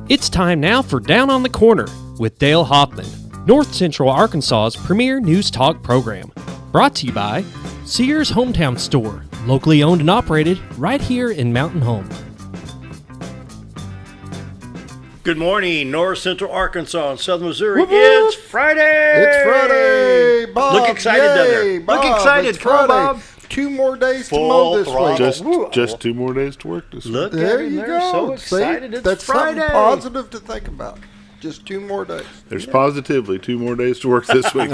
It's time now for Down on the Corner with Dale Hoffman, North Central Arkansas's premier news talk program. Brought to you by Sears Hometown Store, locally owned and operated right here in Mountain Home. Good morning, North Central Arkansas and Southern Missouri. It's Friday. It's Friday, Bob. Look excited down there. Bob, Look excited. Come on, Bob. 2 more days Full to mow this week. Just 2 more days to work this week. Look There at him you there. go. So excited. See? It's That's Friday. something positive to think about. Just 2 more days. There's positively 2 more days to work this week.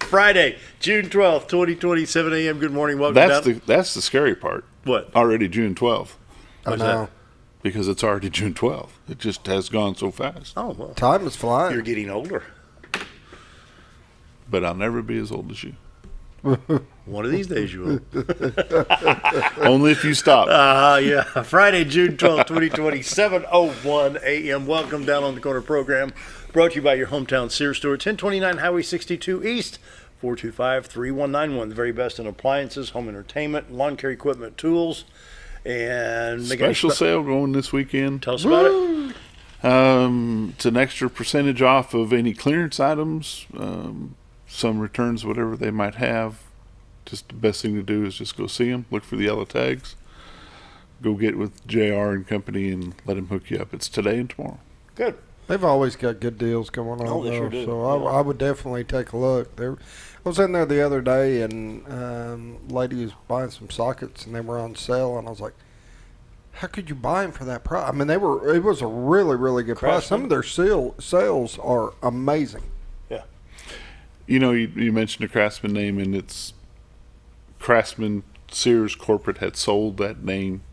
Friday, June 12th, 2020, 7 a.m. Good morning. Welcome That's the scary part. What? Already June 12th. I know. Because it's already June 12th. It just has gone so fast. Oh, well. Time is flying. You're getting older. But I'll never be as old as you. One of these days you will. Only if you stop. Yeah. Friday, June 12th, 2020, 7:01 a.m. Welcome Down on the Corner program. Brought to you by your hometown Sears store, 1029 Highway 62 East, 425-3191. The very best in appliances, home entertainment, lawn care equipment, tools, and Special sale going this weekend. Tell us about it. It's an extra percentage off of any clearance items, some returns, whatever they might have. Just the best thing to do is just go see them, look for the yellow tags, go get with JR and company and let them hook you up. It's today and tomorrow. Good. They've always got good deals going on. Oh, they sure do. So I would definitely take a look. I was in there the other day, and lady was buying some sockets, and they were on sale, and I was like, how could you buy them for that price? I mean, it was a really, really good price. Some of their sales are amazing. Yeah. You know, you mentioned the Craftsman name, and it's Craftsman Sears Corporate had sold that name,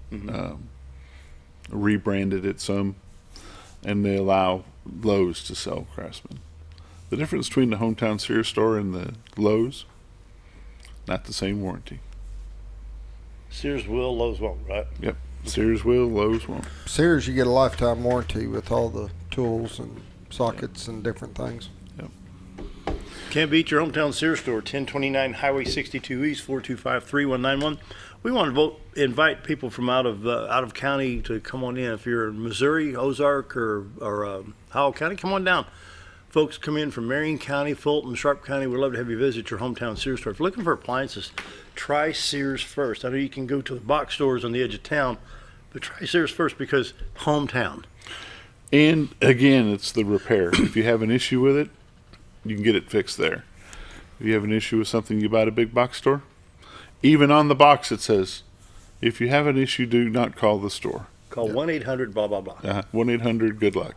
rebranded it some, and they allow Lowe's to sell Craftsman. The difference between the hometown Sears store and the Lowe's, not the same warranty. Sears will, Lowe's won't, right? Yep. Sears will, Lowe's won't. Sears, you get a lifetime warranty with all the tools and sockets and different things. Yep. Can't beat your hometown Sears store, 1029 Highway 62 East, 425-3191. We want to invite people from out of county to come on in. If you're in Missouri, Ozark, or Howell County, come on down. Folks come in from Marion County, Fulton, Sharp County. We'd love to have you visit your hometown Sears store. If you're looking for appliances, try Sears first. I know you can go to the box stores on the edge of town, but try Sears first because hometown. And again, it's the repair. If you have an issue with it, you can get it fixed there. If you have an issue with something you buy at a big box store, even on the box it says, if you have an issue, do not call the store. Call 1-800 blah blah blah. 1-800 good luck.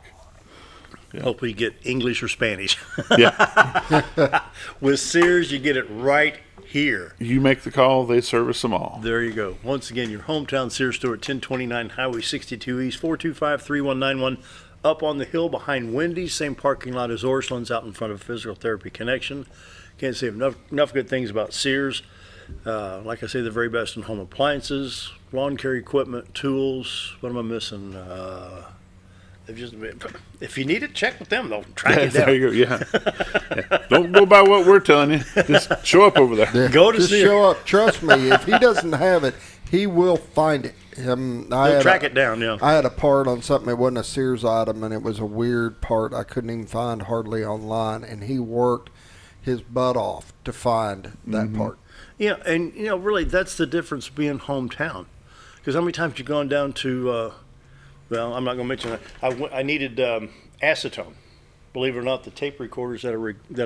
Yeah. Hopefully you get English or Spanish. Yeah. With Sears, you get it right here. You make the call, they service them all. There you go. Once again, your hometown Sears store at 1029 Highway 62 East, 425-3191. Up on the hill behind Wendy's, same parking lot as Orscheln's, out in front of Physical Therapy Connection. Can't say enough good things about Sears. Like I say, the very best in home appliances, lawn care equipment, tools. What am I missing? If you need it, check with them. They'll track it down. There you go. Yeah. Don't go by what we're telling you. Just show up over there. Yeah. Go to Just Sears. show up. Trust me, if he doesn't have it, he will find it. They'll track it down, yeah. I had a part on something that wasn't a Sears item, and it was a weird part I couldn't even find hardly online, and he worked his butt off to find that part. Yeah, and, really, that's the difference being hometown. Because how many times you've gone down to, well, I'm not going to mention that. I needed acetone. Believe it or not, the tape recorders that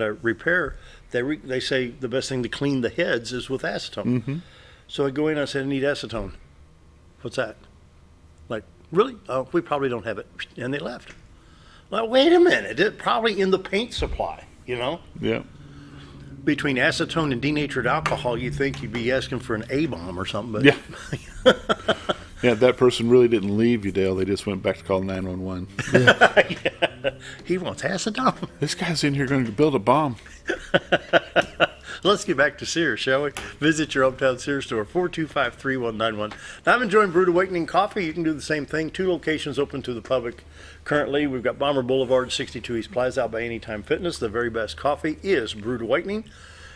I repair, they say the best thing to clean the heads is with acetone. Mm-hmm. So I go in and I said, I need acetone. What's that? Like, really? Oh, we probably don't have it. And they left. Well, wait a minute. It's probably in the paint supply, Yeah. Between acetone and denatured alcohol, you'd think you'd be asking for an A-bomb or something. But Yeah. Yeah, that person really didn't leave you, Dale. They just went back to call 911. Yeah. He wants acetone. This guy's in here going to build a bomb. Let's get back to Sears, shall we? Visit your hometown Sears store, 425-3191. Now, I'm enjoying Brewed Awakening Coffee. You can do the same thing. 2 locations open to the public. Currently, we've got Bomber Boulevard, 62 East Plaza, out by Anytime Fitness. The very best coffee is Brewed Awakening.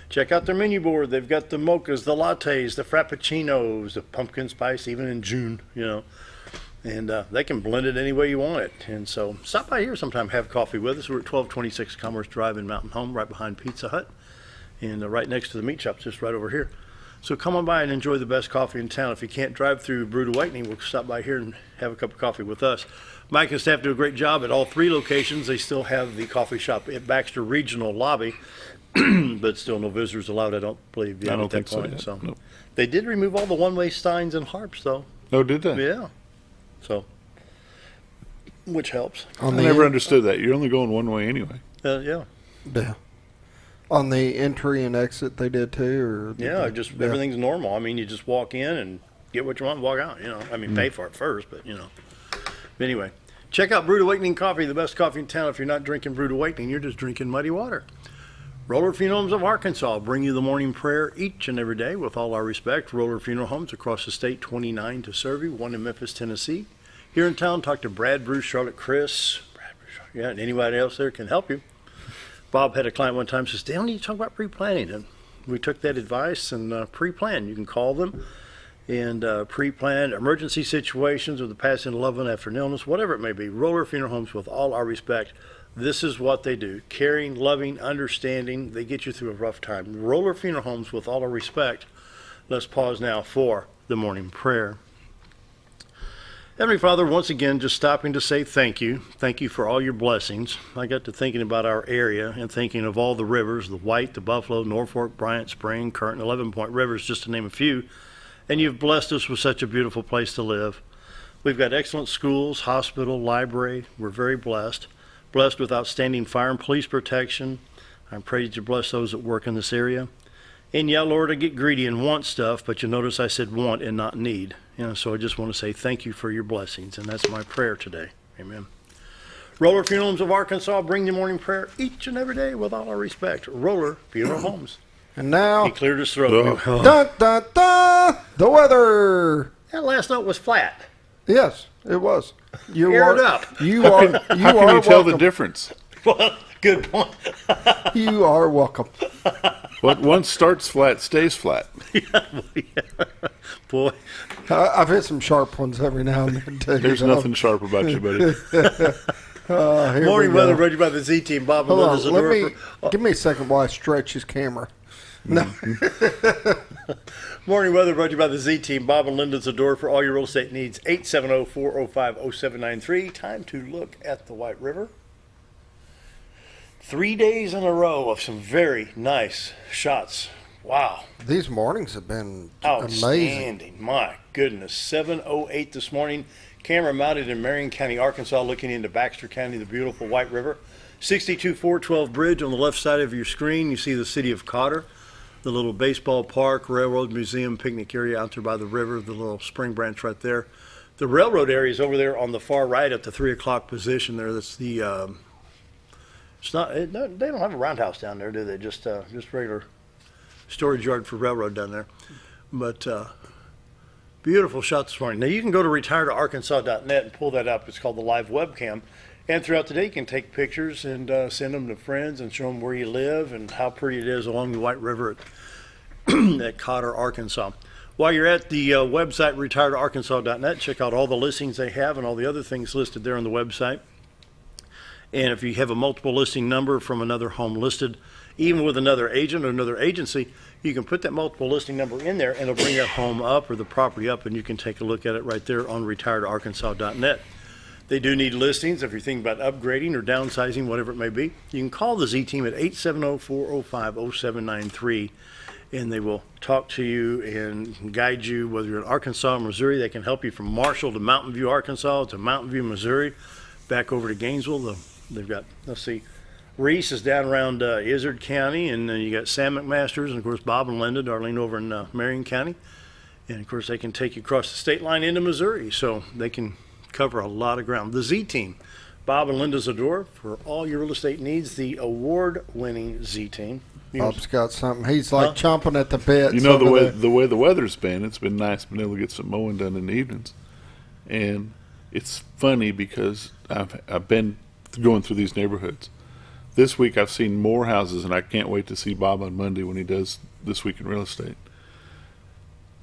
Check out their menu board. They've got the mochas, the lattes, the frappuccinos, the pumpkin spice, even in June, And they can blend it any way you want it. And so stop by here sometime, have coffee with us. We're at 1226 Commerce Drive in Mountain Home, right behind Pizza Hut. And right next to the meat shop, just right over here. So come on by and enjoy the best coffee in town. If you can't drive through Brewed Awakening, we'll stop by here and have a cup of coffee with us. Mike and staff do a great job at all 3 locations. They still have the coffee shop at Baxter Regional Lobby, but still no visitors allowed, I don't believe, I don't at that think point. so. Nope. They did remove all the one-way signs and harps, though. Oh, did they? Yeah. So, which helps. I never understood that. You're only going one way anyway. Yeah. Yeah. On the entry and exit, they did too, or Yeah, everything's normal. I mean, you just walk in and get what you want and walk out. Pay for it first, but Anyway, check out Brewed Awakening Coffee, the best coffee in town. If you're not drinking Brewed Awakening, you're just drinking muddy water. Roller Funeral Homes of Arkansas bring you the morning prayer each and every day with all our respect. Roller Funeral Homes across the state, 29 to serve you, 1 in Memphis, Tennessee. Here in town, talk to Brad, Bruce, Charlotte, Chris. And anybody else there can help you. Bob had a client one time says, Dale, you talk about pre-planning. And we took that advice and pre-plan. You can call them and pre-plan emergency situations with the passing of a loved one after an illness, whatever it may be. Roller Funeral Homes, with all our respect, this is what they do. Caring, loving, understanding. They get you through a rough time. Roller Funeral Homes, with all our respect. Let's pause now for the morning prayer. Heavenly Father, once again, just stopping to say thank you. Thank you for all your blessings. I got to thinking about our area and thinking of all the rivers, the White, the Buffalo, Norfolk, Bryant, Spring, Current, 11 Point rivers, just to name a few. And you've blessed us with such a beautiful place to live. We've got excellent schools, hospital, library. We're very blessed. Blessed with outstanding fire and police protection. I pray that you bless those that work in this area. And yeah, Lord, I get greedy and want stuff, but you notice I said want and not need. So I just want to say thank you for your blessings, and that's my prayer today. Amen. Roller Funeral Homes of Arkansas bring the morning prayer each and every day with all our respect. Roller Funeral Homes. And now, he cleared his throat. Dun, dun, dun, the weather. That last note was flat. Yes, it was. You aired up. How can you tell the difference? Well, good point. You are welcome. What once starts flat stays flat. Boy, I've hit some sharp ones every now and then too. There's nothing sharp about you, buddy. Morning weather brought to you by the Z Team. Bob and Linda's give me a second while I stretch his camera. No. Morning weather brought to you by the Z Team. Bob and Linda's door for all your real estate needs. 870-405-0793. Time to look at the White River. 3 days in a row of some very nice shots. Wow. These mornings have been outstanding. Amazing. My goodness. 7:08 this morning. Camera mounted in Marion County, Arkansas, looking into Baxter County, the beautiful White River. 62-412 bridge on the left side of your screen. You see the city of Cotter, the little baseball park, railroad museum, picnic area out there by the river, the little spring branch right there. The railroad area is over there on the far right at the 3 o'clock position there. That's the... they don't have a roundhouse down there, do they? Just regular storage yard for railroad down there. But beautiful shot this morning. Now you can go to retiredarkansas.net and pull that up. It's called the live webcam. And throughout the day you can take pictures and send them to friends and show them where you live and how pretty it is along the White River at Cotter, Arkansas. While you're at the website retiredarkansas.net, check out all the listings they have and all the other things listed there on the website. And if you have a multiple listing number from another home listed, even with another agent or another agency, you can put that multiple listing number in there and it'll bring that home up or the property up, and you can take a look at it right there on retiredarkansas.net. They do need listings if you're thinking about upgrading or downsizing, whatever it may be. You can call the Z Team at 870-405-0793, and they will talk to you and guide you, whether you're in Arkansas or Missouri. They can help you from Marshall to Mountain View, Arkansas, to Mountain View, Missouri, back over to Gainesville. They've got, let's see, Reese is down around Izard County, and you got Sam McMasters, and of course Bob and Linda, Darlene over in Marion County. And of course they can take you across the state line into Missouri, so they can cover a lot of ground. The Z Team, Bob and Linda Zador, for all your real estate needs, the award-winning Z Team. Bob's got something. He's like chomping at the bit. You know, the way the weather's been, it's been nice being able to get some mowing done in the evenings. And it's funny because I've been going through these neighborhoods. This week I've seen more houses, and I can't wait to see Bob on Monday when he does This Week in Real Estate.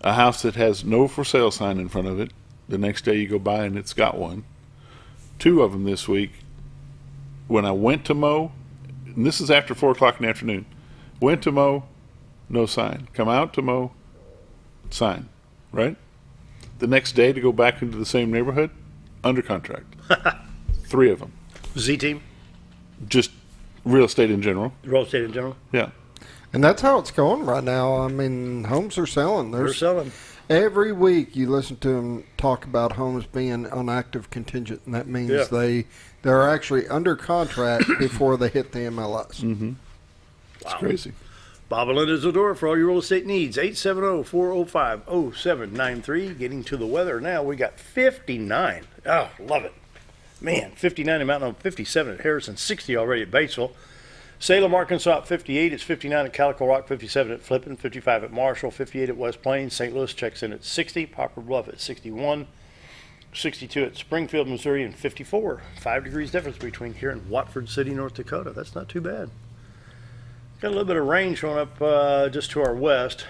A house that has no for sale sign in front of it. The next day you go by and it's got one. 2 of them this week. When I went to mow, and this is after 4 o'clock in the afternoon, went to mow, no sign. Come out to mow, sign, right? The next day to go back into the same neighborhood, under contract. 3 of them. Z-Team? Just real estate in general. Real estate in general? Yeah. And that's how it's going right now. I mean, homes are selling. They're selling. Every week you listen to them talk about homes being on active contingent, and that means they're actually under contract before they hit the MLS. Mm-hmm. It's crazy. Bob and Linda's the door for all your real estate needs. 870-405-0793. Getting to the weather now. We got 59. Oh, love it. Man, 59 in Mountain Home, 57 at Harrison, 60 already at Batesville. Salem, Arkansas at 58. It's 59 at Calico Rock, 57 at Flippin, 55 at Marshall, 58 at West Plains. St. Louis checks in at 60. Poplar Bluff at 61. 62 at Springfield, Missouri, and 54. 5 degrees difference between here and Watford City, North Dakota. That's not too bad. Got a little bit of rain showing up just to our west.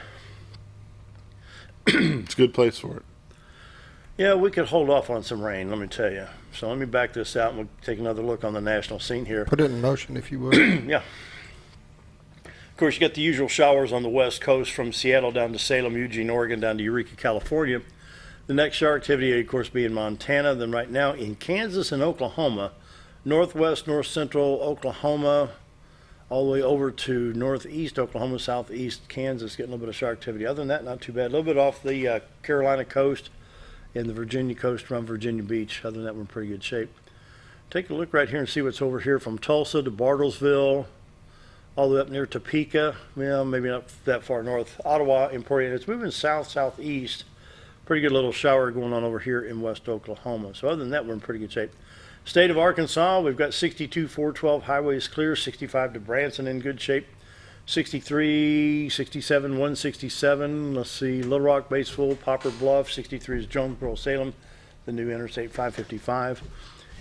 It's a good place for it. Yeah, we could hold off on some rain, let me tell you. So let me back this out and we'll take another look on the national scene here. Put it in motion if you would. Yeah. Of course, you got the usual showers on the west coast from Seattle down to Salem, Eugene, Oregon, down to Eureka, California. The next shower activity, of course, be in Montana. Then right now in Kansas and Oklahoma, northwest, north central Oklahoma, all the way over to northeast Oklahoma, southeast Kansas, getting a little bit of shower activity. Other than that, not too bad. A little bit off the Carolina coast and the Virginia coast around Virginia Beach. Other than that, we're in pretty good shape. Take a look right here and see what's over here from Tulsa to Bartlesville, all the way up near Topeka. Well, maybe not that far north. Ottawa, Emporia. It's moving south, southeast. Pretty good little shower going on over here in west Oklahoma. So other than that, we're in pretty good shape. State of Arkansas, we've got 62, 412 highways clear, 65 to Branson in good shape, 63, 67, 167. Let's see, Little Rock, Batesville, Poplar Bluff, 63 is Jonesboro, Salem, the new Interstate 555.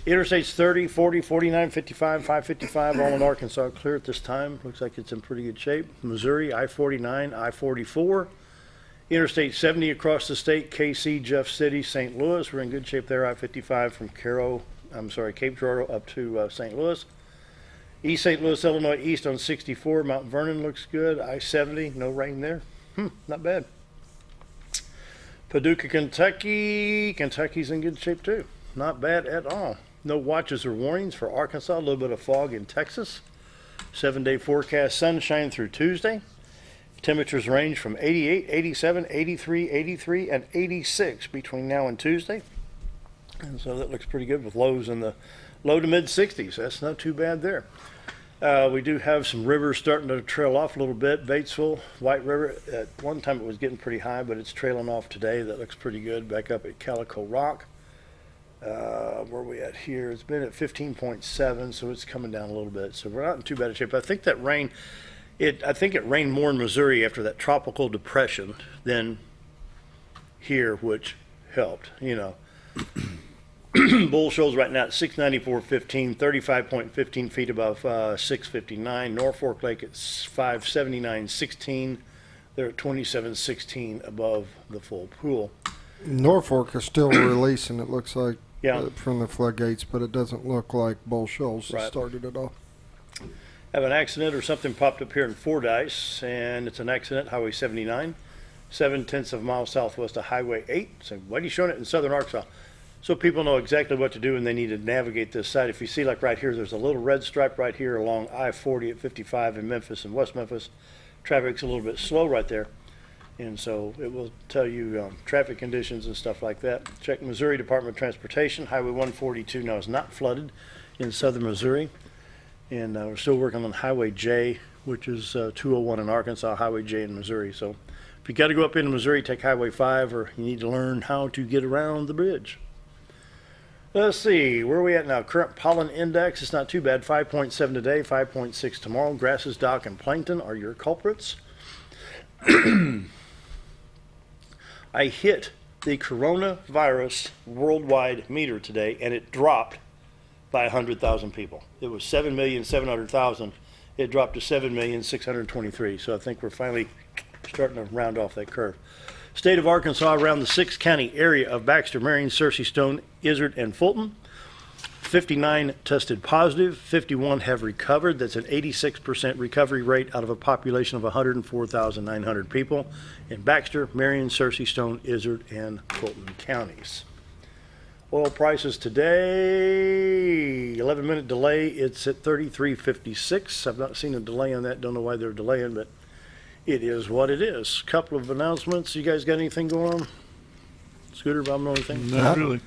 Interstates 30, 40, 49, 55, 555, all in Arkansas clear at this time. Looks like it's in pretty good shape. Missouri, I-49, I-44. Interstate 70 across the state, KC, Jeff City, St. Louis. We're in good shape there. I-55 from Cape Girardeau up to St. Louis. East St. Louis, Illinois, east on 64. Mount Vernon looks good. I-70, no rain there. Not bad. Paducah, Kentucky. Kentucky's in good shape too. Not bad at all. No watches or warnings for Arkansas. A little bit of fog in Texas. 7-day forecast, sunshine through Tuesday. Temperatures range from 88, 87, 83, 83, and 86 between now and Tuesday. And so that looks pretty good with lows in the low to mid 60s. That's not too bad there. We do have some rivers starting to trail off a little bit. Batesville, White River, at one time it was getting pretty high, but it's trailing off today. That looks pretty good. Back up at Calico Rock. Where are we at here? It's been at 15.7, so it's coming down a little bit. So we're not in too bad a shape. I think that rain, I think it rained more in Missouri after that tropical depression than here, which helped, you know. Bull Shoals right now at 694.15, 35.15 feet above 659. Norfolk Lake at 579.16. They're at 27.16 above the full pool. Norfolk is still releasing, it looks like, Yeah. from the floodgates, but it doesn't look like Bull Shoals Right. started it all. Have an accident or something popped up here in Fordyce, and it's an accident, Highway 79, 7/10 of a mile southwest of Highway 8. So why are you showing it in southern Arkansas? So people know exactly what to do when they need to navigate this site. If you see, like right here, there's a little red stripe right here along I-40 at 55 in Memphis and West Memphis. Traffic's a little bit slow right there. And so it will tell you traffic conditions and stuff like that. Check Missouri Department of Transportation. Highway 142 now is not flooded in southern Missouri. And we're still working on Highway J, which is 201 in Arkansas, Highway J in Missouri. So if you got to go up into Missouri, take Highway 5, or you need to learn how to get around the bridge. Let's see, where are we at now? Current pollen index, it's not too bad. 5.7 today, 5.6 tomorrow. Grasses, dock, and plankton are your culprits. I hit the coronavirus worldwide meter today, and it dropped by 100,000 people. It was 7,700,000. It dropped to 7,623,000. So I think we're finally starting to round off that curve. State of Arkansas, around the 6-county area of Baxter, Marion, Searcy, Stone, Izard, and Fulton. 59 tested positive, 51 have recovered. That's an 86% recovery rate out of a population of 104,900 people in Baxter, Marion, Searcy, Stone, Izard, and Fulton counties. Oil prices today, 11-minute delay, it's at 33.56. I've not seen a delay on that, don't know why they're delaying, but it is what it is. Couple of announcements. You guys got anything going on? Scooter, Bob, know anything? Not really.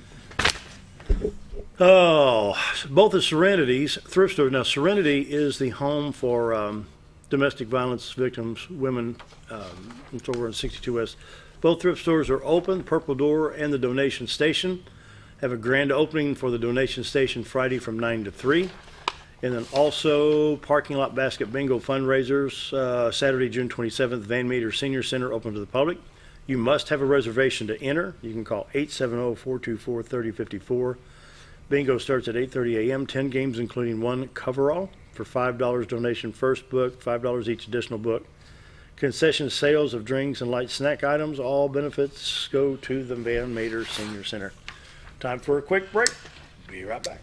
Oh, both the Serenities, thrift stores. Now, Serenity is the home for domestic violence victims, women. It's over on 62 West. Both thrift stores are open, Purple Door and the Donation Station. Have a grand opening for the Donation Station Friday from 9 to 3. And then also parking lot basket bingo fundraisers, Saturday, June 27th, Van Meter Senior Center, open to the public. You must have a reservation to enter. You can call 870-424-3054. Bingo starts at 8:30 a.m. 10 games, including one coverall for $5 donation first book, $5 each additional book. Concession sales of drinks and light snack items. All benefits go to the Van Meter Senior Center. Time for a quick break. Be right back.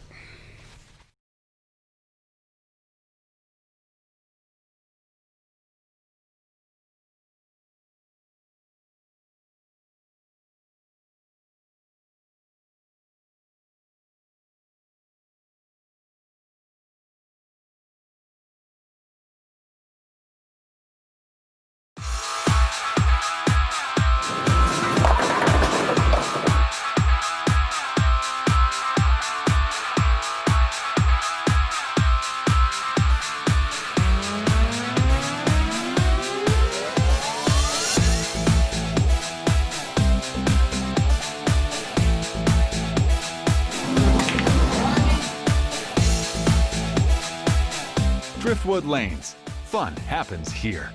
Driftwood Lanes. Fun happens here.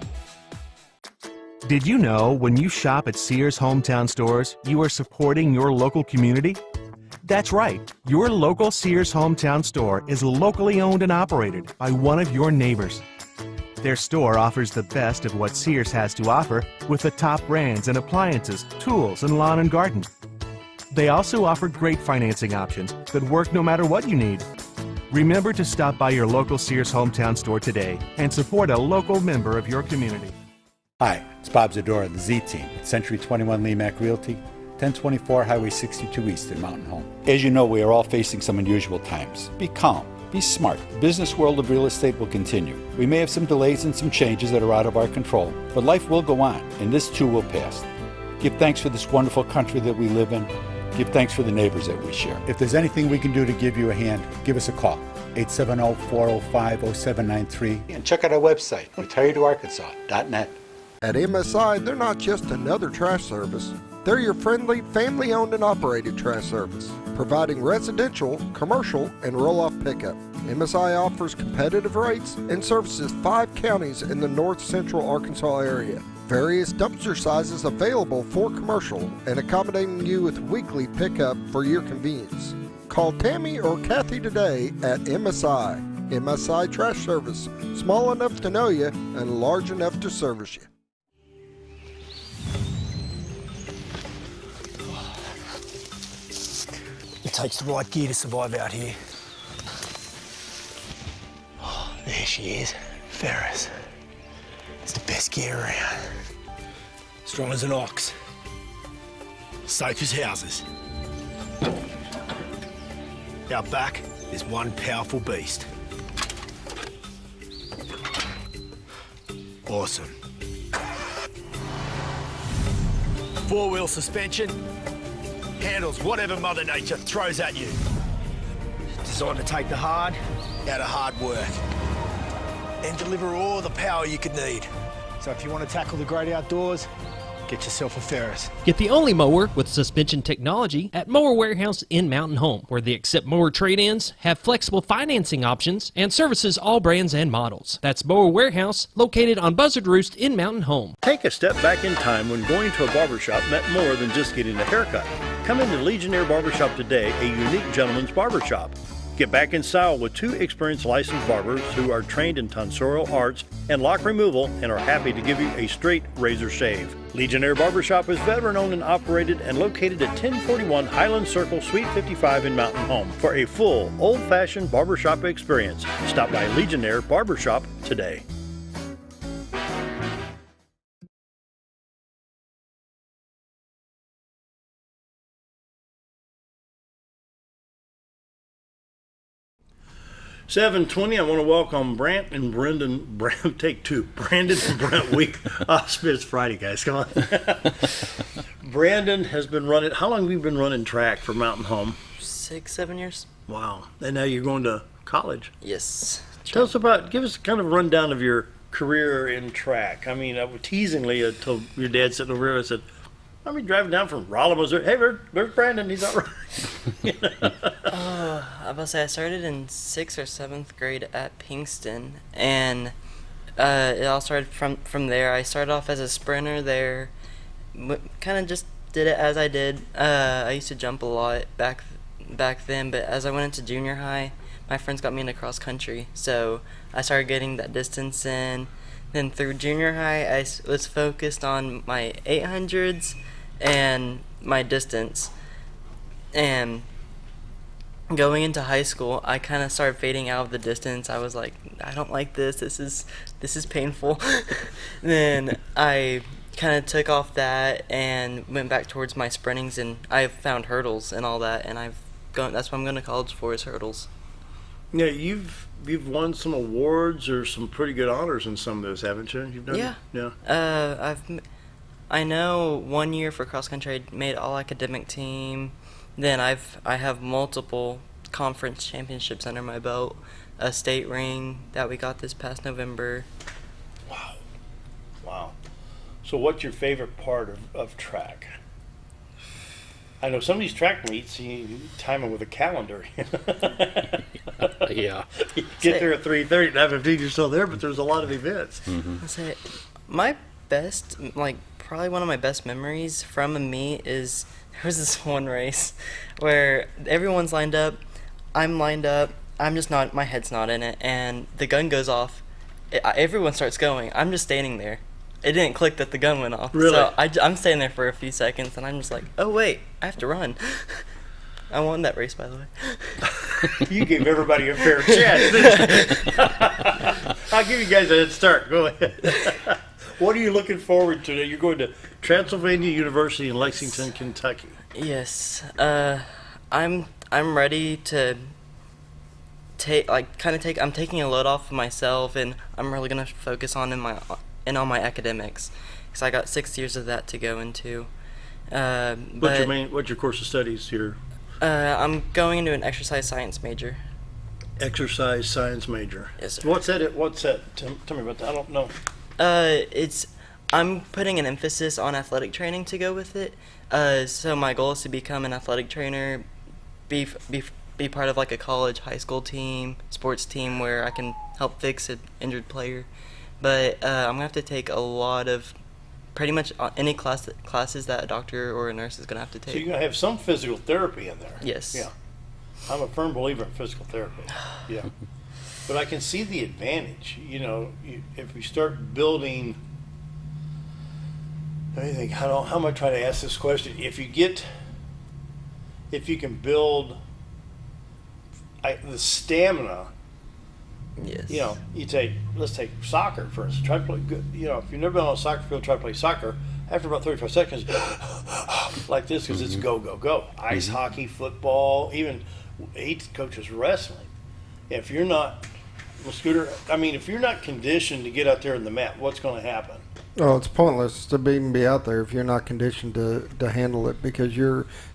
Did you know when you shop at Sears Hometown Stores, you are supporting your local community? That's right. Your local Sears Hometown Store is locally owned and operated by one of your neighbors. Their store offers the best of what Sears has to offer with the top brands and appliances, tools, and lawn and garden. They also offer great financing options that work no matter what you need. Remember to stop by your local Sears Hometown Store today and support a local member of your community. Hi, it's Bob Zadora, the Z-Team at Century 21 Lemac Realty, 1024 Highway 62 East in Mountain Home. As you know, we are all facing some unusual times. Be calm. Be smart. The business world of real estate will continue. We may have some delays and some changes that are out of our control, but life will go on, and this too will pass. Give thanks for this wonderful country that we live in. Give thanks for the neighbors that we share. If there's anything we can do to give you a hand, give us a call. 870-405-0793. And check out our website, retiredtoarkansas.net. At MSI, they're not just another trash service. They're your friendly, family-owned and operated trash service, providing residential, commercial, and roll-off pickup. MSI offers competitive rates and services 5 counties in the north central Arkansas area. Various dumpster sizes available for commercial and accommodating you with weekly pickup for your convenience. Call Tammy or Kathy today at MSI. MSI Trash Service, small enough to know you and large enough to service you. It takes the right gear to survive out here. Oh, there she is, Ferris. It's the best gear around. Strong as an ox. Safe as houses. Out back, there's one powerful beast. Awesome. 4-wheel suspension. Handles whatever Mother Nature throws at you. Designed to take the hard out of hard work and deliver all the power you could need. So if you want to tackle the great outdoors, get yourself a Ferris. Get the only mower with suspension technology at Mower Warehouse in Mountain Home, where they accept mower trade-ins, have flexible financing options, and services all brands and models. That's Mower Warehouse, located on Buzzard Roost in Mountain Home. Take a step back in time when going to a barbershop meant more than just getting a haircut. Come into Legionnaire Barbershop today, a unique gentleman's barbershop. Get back in style with 2 experienced licensed barbers who are trained in tonsorial arts and lock removal and are happy to give you a straight razor shave. Legionnaire Barbershop is veteran-owned and operated and located at 1041 Highland Circle, Suite 55 in Mountain Home. For a full, old-fashioned barbershop experience, stop by Legionnaire Barbershop today. $7:20. I want to welcome Brent and Brendan. Take 2. Brandon and Brent. It's Friday, guys. Come on. Brandon has been running. How long have you been running track for Mountain Home? 6-7 years. Wow. And now you're going to college. Yes. Give us kind of a rundown of your career in track. I mean, teasingly, I told your dad sitting over here, I said, I'll be driving down from Rolla, Missouri. Hey, there's Brandon. He's all right. I was say I started in 6th or 7th grade at Pinkston, and it all started from there. I started off as a sprinter there, kind of just did it as I did. I used to jump a lot back then, but as I went into junior high, my friends got me into cross country, so I started getting that distance in. Then through junior high, I was focused on my 800s and my distance. And going into high school, I kind of started fading out of the distance. I was like, I don't like this. This is painful. Then I kind of took off that and went back towards my sprintings, and I found hurdles and all that, and that's what I'm going to college for, is hurdles. Yeah, you've won some awards or some pretty good honors in some of those, haven't you? You've done Yeah. I know 1 year for cross country I made all academic team. Then I have multiple conference championships under my belt. A state ring that we got this past November. Wow. So what's your favorite part of track? I know some of these track meets, you time them with a calendar. Yeah. You get there at 3:30, 9:15, you're still there, but there's a lot of events. Mm-hmm. I say my best, probably one of my best memories from a meet is there was this one race where everyone's lined up, I'm lined up, I'm just not, my head's not in it, and the gun goes off. Everyone starts going. I'm just standing there. It didn't click that the gun went off. Really? So I'm standing there for a few seconds, and I'm just like, oh, wait, I have to run. I won that race, by the way. You gave everybody a fair chance. I'll give you guys a head start. Go ahead. What are you looking forward to? You're going to Transylvania University in Lexington, Kentucky. Yes. I'm ready to I'm taking a load off of myself, and I'm really going to focus on on my academics, because I got 6 years of that to go into. What's your course of studies here? I'm going into an exercise science major. Exercise science major. Yes, sir. What's that? Tell me about that. I don't know. I'm putting an emphasis on athletic training to go with it. So my goal is to become an athletic trainer, be part of like a college, high school team, sports team where I can help fix an injured player. But I'm gonna have to take a lot of, pretty much any classes that a doctor or a nurse is gonna have to take. So you're gonna have some physical therapy in there. Yes. Yeah. I'm a firm believer in physical therapy. Yeah. But I can see the advantage. If we start building. Let me think. How am I trying to ask this question? If you can build the stamina. Yes. Let's take soccer for instance. Try to play good. If you've never been on a soccer field, try to play soccer. After about 35 seconds, like this, because it's go, go, go. Ice hockey, football, even he coaches wrestling. If you're not, if you're not conditioned to get out there in the mat, what's going to happen? Oh, it's pointless to even be out there if you're not conditioned to handle it, because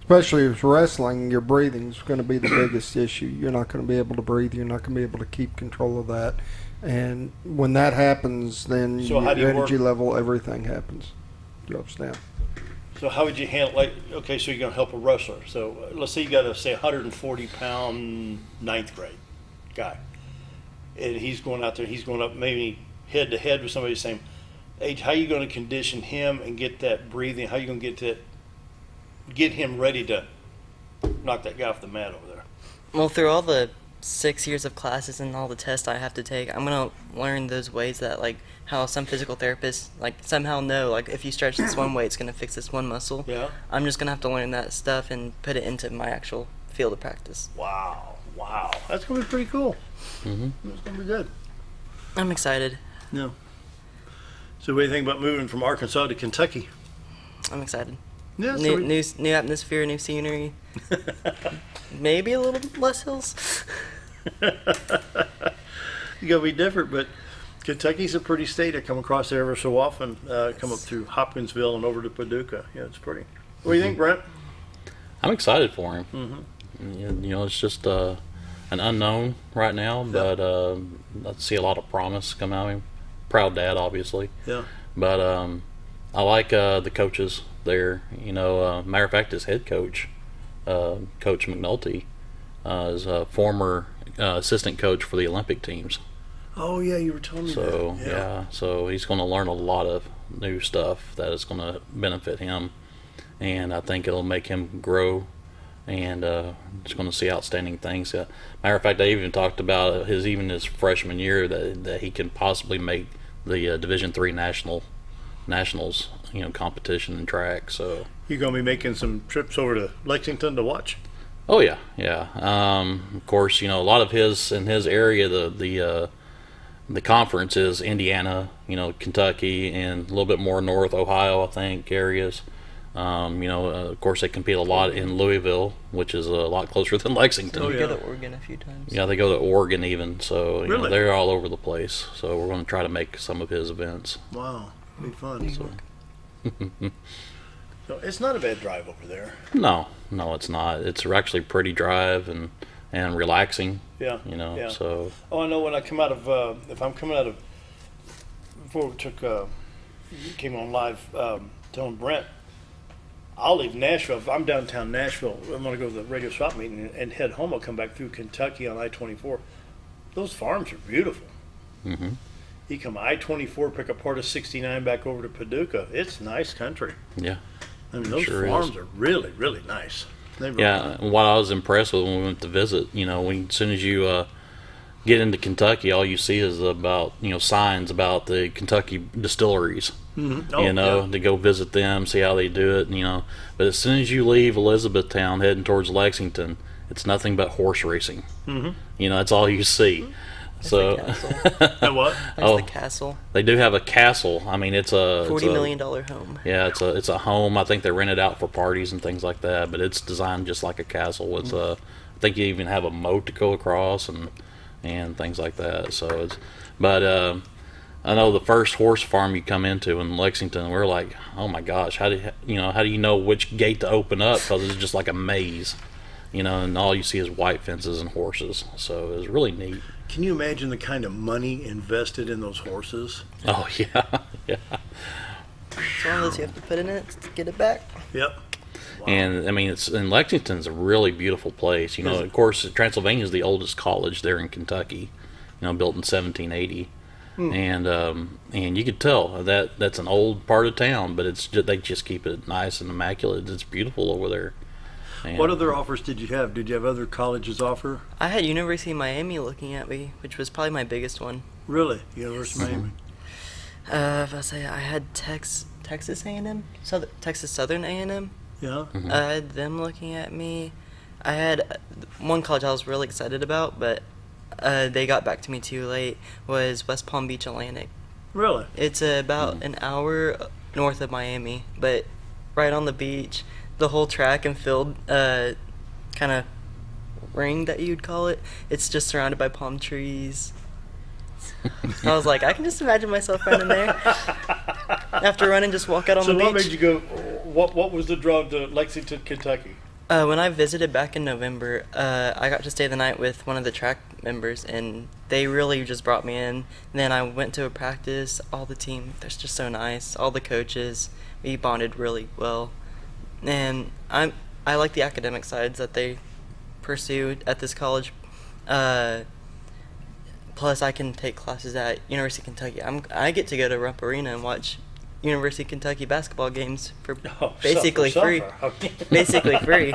especially with wrestling, your breathing's going to be the biggest issue. You're not going to be able to breathe. You're not going to be able to keep control of that. And when that happens, then your energy level, everything happens. Drops down. So how would you handle, so you're going to help a wrestler. So let's say you got a 140-pound ninth grade guy. And he's going out there, he's going up maybe head-to-head with somebody saying, how are you going to condition him and get that breathing? How are you going to get him ready to knock that guy off the mat over there? Well, through all the 6 years of classes and all the tests I have to take, I'm gonna learn those ways that, like, how some physical therapists, like, somehow know, like, if you stretch this one way, it's gonna fix this one muscle. Yeah. I'm just gonna have to learn that stuff and put it into my actual field of practice. Wow. That's gonna be pretty cool. Mm-hmm. That's gonna be good. I'm excited. Yeah. So what do you think about moving from Arkansas to Kentucky? I'm excited. Yeah. New atmosphere, new scenery. Maybe a little less hills. You're gonna be different, but Kentucky's a pretty state. I come across there ever so often. Come up through Hopkinsville and over to Paducah. Yeah, it's pretty. What do you think, Brent? I'm excited for him. Mm-hmm. You know, it's just an unknown right now, but I see a lot of promise come out of him. Proud dad, obviously. Yeah. But I like the coaches there. You know, matter of fact, his head coach, Coach McNulty, is a former assistant coach for the Olympic teams. Oh yeah, you were telling me So that. yeah, so he's going to learn a lot of new stuff that is going to benefit him, and I think it'll make him grow. And just going to see outstanding things. Matter of fact, they even talked about his freshman year that he can possibly make the Division III nationals, you know, competition in track. So You're gonna be making some trips over to Lexington to watch. oh yeah. Of course, you know, a lot of in his area, the conference is Indiana, you know, Kentucky, and a little bit more north Ohio, I think, areas. You know, of course, they compete a lot in Louisville, which is a lot closer than Lexington. Oh, We yeah. go to Oregon a few times. Yeah, they go to Oregon even, so you know, Really? they're all over the place. So we're going to try to make some of his events. Wow, be fun. So it's not a bad drive over there. No, it's not. It's actually pretty drive and relaxing. Yeah. You know, Yeah. so Oh, I know when I come out of, if I'm coming out of, before we took, came on live, telling Brent, I'll leave Nashville. If I'm downtown Nashville, I'm going to go to the radio shop meeting and head home. I'll come back through Kentucky on I-24. Those farms are beautiful. hmm You come I-24, pick up part of 69 back over to Paducah. It's nice country. yeah. I mean, those Sure farms is. are really, really nice. They really Yeah, and what I was impressed with when we went to visit, you know, as soon as you get into Kentucky, all you see is about, you know, signs about the Kentucky distilleries. Mhm. Oh, You know, yeah. to go visit them, see how they do it, you know. But as soon as you leave Elizabethtown heading towards Lexington, it's nothing but horse racing. Mhm. You know, that's all you see. So, the castle. And what? There's Oh. the castle. they do have a castle. I mean, it's a $40 million home. Yeah, it's a home. I think they rent it out for parties and things like that. But it's designed just like a castle. With I think you even have a moat to go across and things like that. So I know the first horse farm you come into in Lexington, we're like, oh my gosh, how do you know which gate to open up? Because it's just like a maze, you know, and all you see is white fences and horses. So it was really neat. Can you imagine the kind of money invested in those horses? Oh yeah, yeah. It's one of those you have to put in it to get it back. Yep. And I mean, Lexington's a really beautiful place. You know, of course, Transylvania is the oldest college there in Kentucky. You know, built in 1780, and you could tell that that's an old part of town, but they just keep it nice and immaculate. It's beautiful over there. And What other offers did you have? Did you have other colleges offer? I had University of Miami looking at me, which was probably my biggest one. Really? University of Miami? If I say I had Texas A&M, Texas Southern A&M. Yeah. I had them looking at me. I had one college I was really excited about, but they got back to me too late. Was West Palm Beach Atlantic. Really? It's about an hour north of Miami, but right on the beach. The whole track and field kind of ring that you'd call it. It's just surrounded by palm trees. I was like, I can just imagine myself running there. After running, just walk out on So the what beach. made you go? What was the draw to Lexington, Kentucky? When I visited back in November, I got to stay the night with one of the track members, and they really just brought me in. And then I went to a practice. All the team, they're just so nice. All the coaches, we bonded really well. And I like the academic sides that they pursue at this college. Plus, I can take classes at University of Kentucky. I get to go to Rupp Arena and watch University of Kentucky basketball games for basically free. Basically free.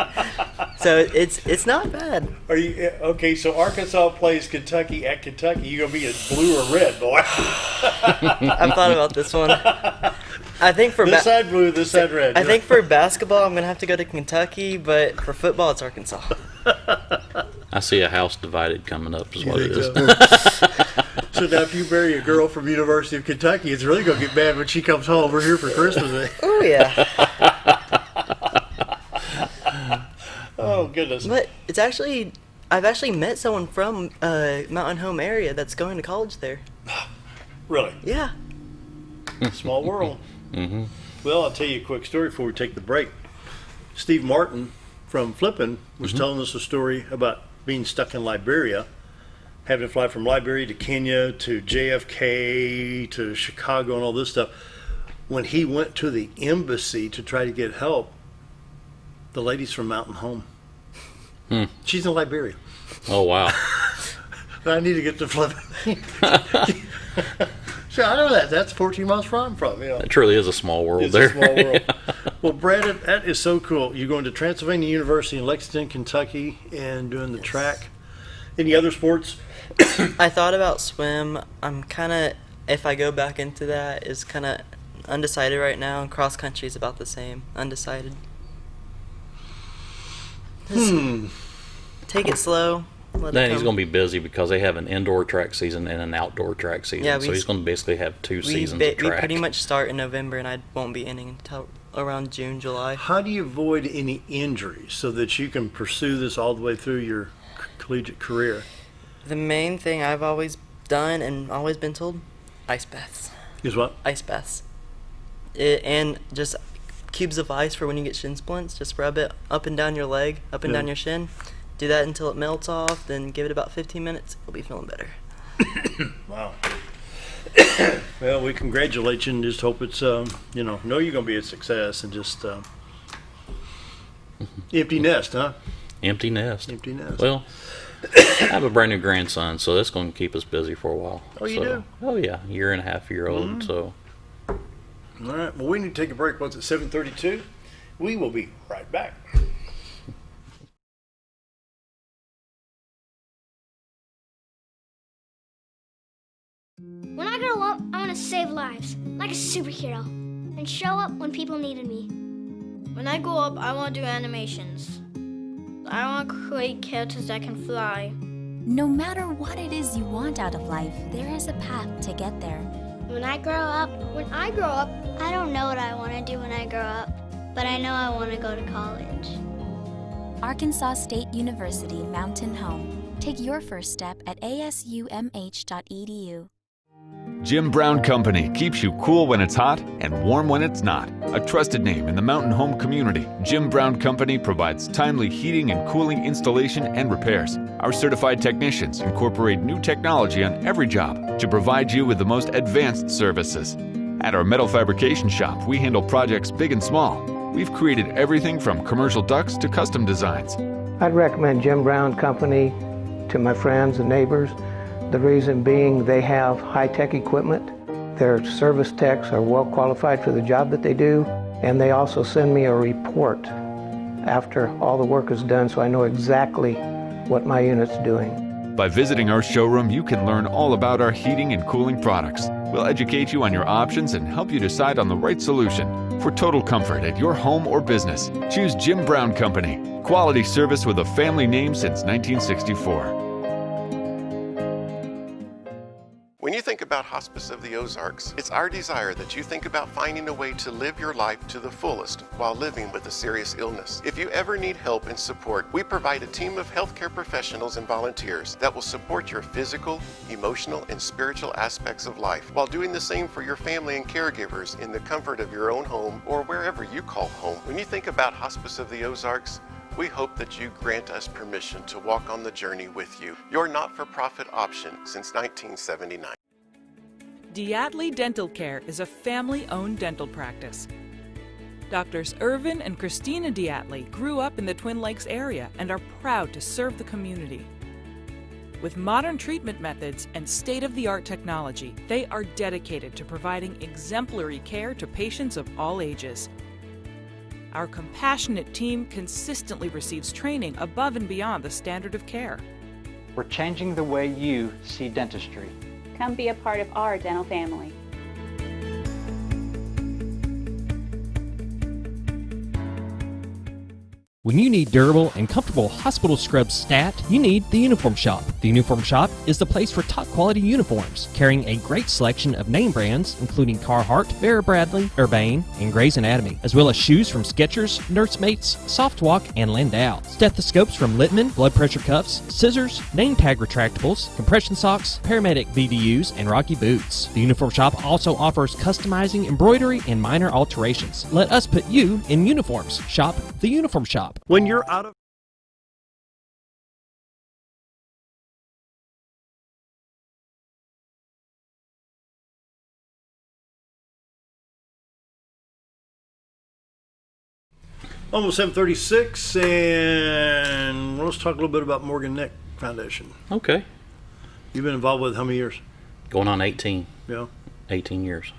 So So it's not bad. Are you okay? So Arkansas plays Kentucky at Kentucky. You gonna be in blue or red, boy? I've thought about this one. I think for this side blue, this side red. I think for basketball, I'm gonna have to go to Kentucky, but for football, it's Arkansas. I see a house divided coming up is what it is. So now if you marry a girl from University of Kentucky, it's really going to get bad when she comes home over here for Christmas. Oh, yeah. Oh, goodness. But it's actually, I've actually met someone from Mountain Home area that's going to college there. Really? Yeah. Small world. Mm-hmm. Well, I'll tell you a quick story before we take the break. Steve Martin from Flippin' was telling us a story about being stuck in Liberia, having to fly from Liberia to Kenya to JFK to Chicago and all this stuff. When he went to the embassy to try to get help, the lady's from Mountain Home. She's in Liberia. Oh, wow. I need to get to Flippin'. So I know that. That's 14 miles where I'm from. You know. It truly is a small world It's there. a small world. Well, Brad, that is so cool. You're going to Transylvania University in Lexington, Kentucky, and doing the track. Any other sports? I thought about swim. I'm kind of, if I go back into that, is kind of undecided right now. And cross country is about the same. Undecided. Take it slow. Then he's going to be busy because they have an indoor track season and an outdoor track season. Yeah, so he's going to basically have two seasons of track. We pretty much start in November, and I won't be ending until around June, July. How do you avoid any injuries so that you can pursue this all the way through your collegiate career? The main thing I've always done and always been told, ice baths. Is what? Ice baths. And just cubes of ice for when you get shin splints. Just rub it up and down your leg, up and down your shin. Do that until it melts off, then give it about 15 minutes. You'll be feeling better. Wow. Well, we congratulate you and just hope it's, know you're going to be a success and just empty nest, huh? Empty nest. Empty nest. Well, I have a brand new grandson, so that's going to keep us busy for a while. Oh, you do? Oh, yeah. Year and a half year old, so. All right. Well, we need to take a break. What's it, 7:32? We will be right back. When I grow up, I want to save lives, like a superhero, and show up when people needed me. When I grow up, I want to do animations. I want to create characters that can fly. No matter what it is you want out of life, there is a path to get there. When I grow up, I don't know what I want to do when I grow up, but I know I want to go to college. Arkansas State University Mountain Home. Take your first step at asumh.edu. Jim Brown Company keeps you cool when it's hot and warm when it's not. A trusted name in the mountain home community, Jim Brown Company provides timely heating and cooling installation and repairs. Our certified technicians incorporate new technology on every job to provide you with the most advanced services. At our metal fabrication shop, we handle projects big and small. We've created everything from commercial ducts to custom designs. I'd recommend Jim Brown Company to my friends and neighbors. The reason being they have high-tech equipment. Their service techs are well qualified for the job that they do, and they also send me a report after all the work is done so I know exactly what my unit's doing. By visiting our showroom, you can learn all about our heating and cooling products. We'll educate you on your options and help you decide on the right solution. For total comfort at your home or business, choose Jim Brown Company. Quality service with a family name since 1964. When you think about Hospice of the Ozarks, it's our desire that you think about finding a way to live your life to the fullest while living with a serious illness. If you ever need help and support, we provide a team of healthcare professionals and volunteers that will support your physical, emotional, and spiritual aspects of life while doing the same for your family and caregivers in the comfort of your own home or wherever you call home. When you think about Hospice of the Ozarks, we hope that you grant us permission to walk on the journey with you. Your not-for-profit option since 1979. Diatley Dental Care is a family-owned dental practice. Doctors Irvin and Christina Diatley grew up in the Twin Lakes area and are proud to serve the community. With modern treatment methods and state-of-the-art technology, they are dedicated to providing exemplary care to patients of all ages. our compassionate team consistently receives training above and beyond the standard of care. We're changing the way you see dentistry. Come be a part of our dental family. When you need durable and comfortable hospital scrubs stat, you need the Uniform Shop. The Uniform Shop is the place for top quality uniforms, carrying a great selection of name brands, including Carhartt, Vera Bradley, Urbane, and Grey's Anatomy, as well as shoes from Skechers, Nursemates, Softwalk, and Landau, stethoscopes from Littman, blood pressure cuffs, scissors, name tag retractables, compression socks, paramedic VDUs, and Rocky boots. The Uniform Shop also offers customizing, embroidery, and minor alterations. Let us put you in uniforms. Shop the Uniform Shop. When you're out of almost 7:36, and let's talk a little bit about Morgan Neck Foundation. Okay. You've been involved with how many years? Going on 18. Yeah. 18 years.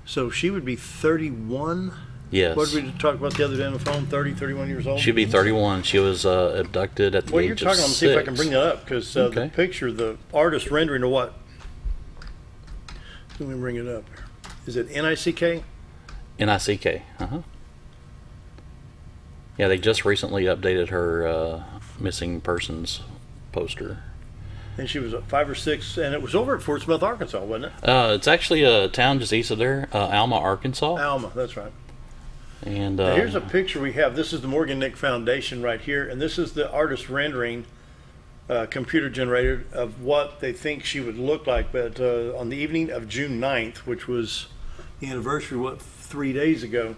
So she would be 31? Yes. What did we talk about the other day on the phone? 30, 31 years old? She'd be 31. She was abducted at the Well, age you're of talking, 6. I'm going to see if I can bring that up, because the picture, the artist rendering of what? Let me bring it up. Is it NICK? NICK, uh-huh. Yeah, they just recently updated her missing persons poster. And she was 5 or 6, and it was over at Fort Smith, Arkansas, wasn't it? It's actually a town just east of there, Alma, Arkansas. Alma, that's right. And now here's a picture we have. This is the Morgan Nick Foundation right here, and this is the artist rendering, computer generated, of what they think she would look like. But on the evening of June 9th, which was the anniversary, 3 days ago,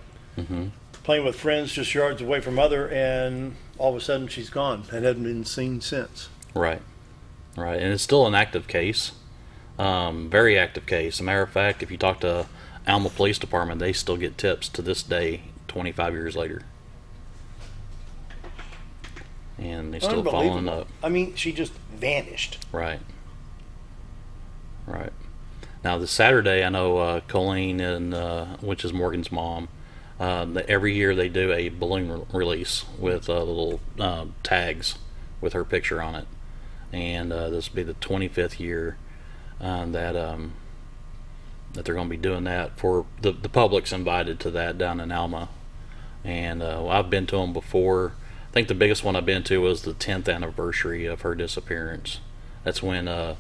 playing with friends just yards away from mother, and all of a sudden she's gone and hadn't been seen since. Right. Right, and it's still an active case, very active case. As a matter of fact, if you talk to Alma Police Department, they still get tips to this day, 25 years later. And they still following up. I mean, she just vanished. Right. Right. Now, this Saturday, I know Colleen, and which is Morgan's mom, every year they do a balloon release with little tags with her picture on it. And this will be the 25th year that they're going to be doing that. For the public's invited to that down in Alma, and well, I've been to them before. I think the biggest one I've been to was the 10th anniversary of her disappearance. That's when the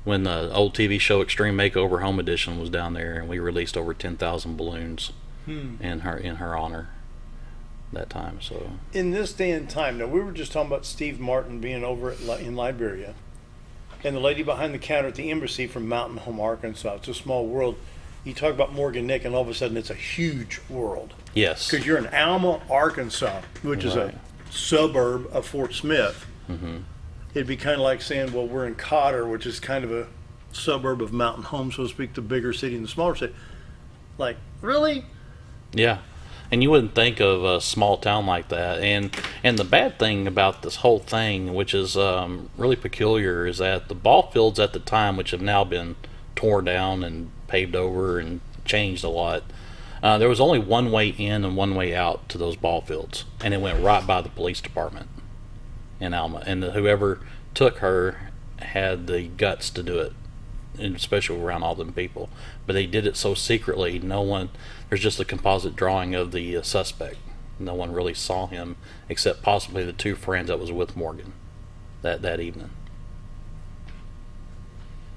old TV show Extreme Makeover Home Edition was down there, and we released over 10,000 balloons in her honor that time. So in this day and time, now we were just talking about Steve Martin being over in Liberia, and the lady behind the counter at the embassy from Mountain Home, Arkansas. It's a small world. You talk about Morgan Nick, and all of a sudden it's a huge world. Yes, because you're in Alma, Arkansas, which is a suburb of Fort Smith. It'd be kind of like saying, well, we're in Cotter, which is kind of a suburb of Mountain Home, so to speak, the bigger city and the smaller city. Like, really? Yeah. And you wouldn't think of a small town like that. And the bad thing about this whole thing, which is really peculiar, is that the ball fields at the time, which have now been torn down and paved over and changed a lot, there was only one way in and one way out to those ball fields, and it went right by the police department in Alma. And whoever took her had the guts to do it, and especially around all them people. But they did it so secretly, there's just a composite drawing of the suspect. No one really saw him except possibly the 2 friends that was with Morgan that evening.